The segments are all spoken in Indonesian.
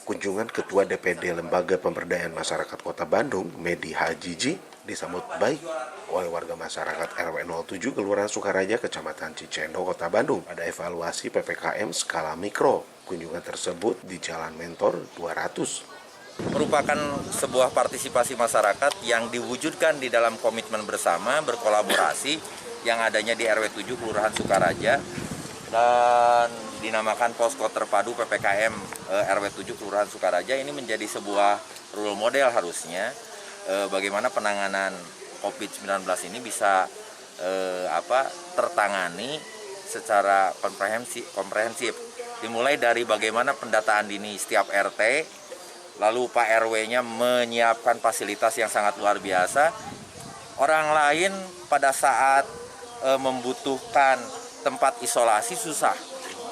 Kunjungan Ketua DPD Lembaga Pemberdayaan Masyarakat Kota Bandung, Medi Hajiji, disambut baik oleh warga masyarakat RW 07 Kelurahan Sukaraja, Kecamatan Cicendo, Kota Bandung. Ada evaluasi PPKM skala mikro. Kunjungan tersebut di Jalan Mentor 200. Merupakan sebuah partisipasi masyarakat yang diwujudkan di dalam komitmen bersama berkolaborasi yang adanya di RW 7 Kelurahan Sukaraja dan dinamakan Posko Terpadu PPKM RW 7 Kelurahan Sukaraja. Ini menjadi sebuah role model harusnya bagaimana penanganan COVID-19 ini bisa tertangani secara komprehensif. Dimulai dari bagaimana pendataan dini setiap RT, lalu Pak RW-nya menyiapkan fasilitas yang sangat luar biasa. Orang lain pada saat membutuhkan tempat isolasi susah.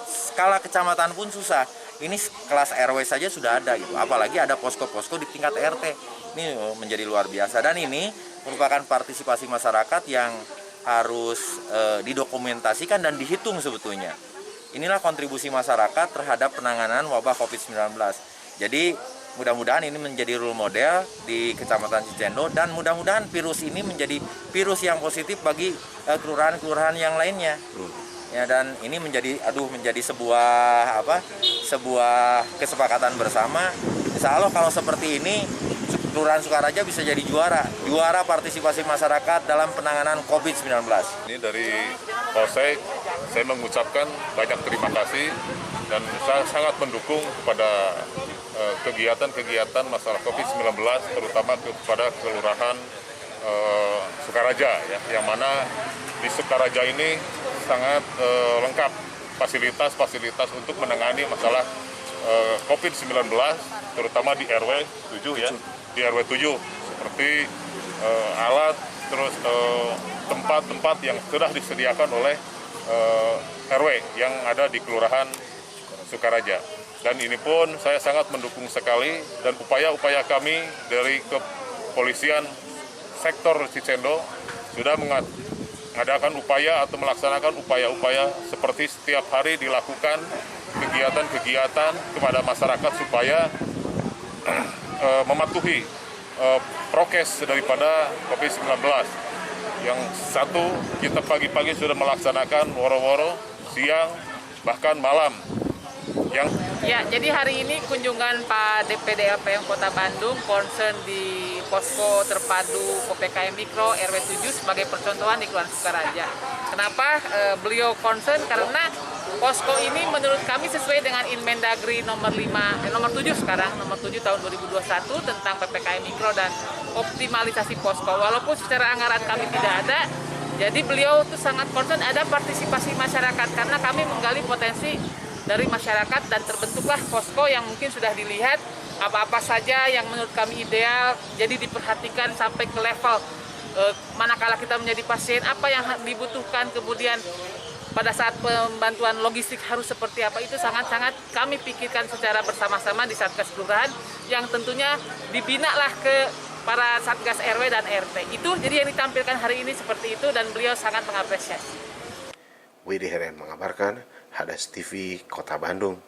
Skala kecamatan pun susah. Ini kelas RW saja sudah ada gitu. Apalagi ada posko-posko di tingkat RT. Ini menjadi luar biasa dan ini merupakan partisipasi masyarakat yang harus didokumentasikan dan dihitung sebetulnya. Inilah kontribusi masyarakat terhadap penanganan wabah COVID-19. Jadi mudah-mudahan ini menjadi role model di Kecamatan Cicendo dan mudah-mudahan virus ini menjadi virus yang positif bagi kelurahan-kelurahan yang lainnya. Ya, dan ini menjadi sebuah kesepakatan bersama. Insya Allah kalau seperti ini Kelurahan Sukaraja bisa jadi juara partisipasi masyarakat dalam penanganan COVID-19. Ini dari Polsek, saya mengucapkan banyak terima kasih dan saya sangat mendukung kepada kegiatan-kegiatan masalah COVID-19, terutama kepada Kelurahan Sukaraja, ya, yang mana di Sukaraja ini sangat lengkap fasilitas-fasilitas untuk menangani masalah COVID-19, terutama di RW 7 ya, di RW 7 seperti alat, terus tempat-tempat yang sudah disediakan oleh RW yang ada di Kelurahan Sukaraja. Dan ini pun saya sangat mendukung sekali dan upaya-upaya kami dari kepolisian sektor Cicendo sudah mengadakan upaya atau melaksanakan upaya-upaya seperti setiap hari dilakukan kegiatan-kegiatan kepada masyarakat supaya mematuhi prokes daripada COVID-19. Yang satu, kita pagi-pagi sudah melaksanakan woro-woro, siang, bahkan malam. Ya, jadi hari ini kunjungan Pak DPD LPM Kota Bandung concern di Posko Terpadu PPKM Mikro RW 7 sebagai percontohan di Kelurahan Sukaraja. Kenapa beliau concern? Karena posko ini menurut kami sesuai dengan Inmendagri nomor 7 tahun 2021 tentang PPKM Mikro dan optimalisasi posko. Walaupun secara anggaran kami tidak ada, jadi beliau itu sangat concern ada partisipasi masyarakat karena kami menggali potensi dari masyarakat dan terbentuklah posko yang mungkin sudah dilihat apa-apa saja yang menurut kami ideal, jadi diperhatikan sampai ke level manakala kita menjadi pasien apa yang dibutuhkan, kemudian pada saat pembantuan logistik harus seperti apa, itu sangat-sangat kami pikirkan secara bersama-sama di Satgas Kelurahan yang tentunya dibinalah ke para Satgas RW dan RT. Itu jadi yang ditampilkan hari ini seperti itu dan beliau sangat mengapresiasi. Widi Heren mengabarkan, Hadas TV Kota Bandung.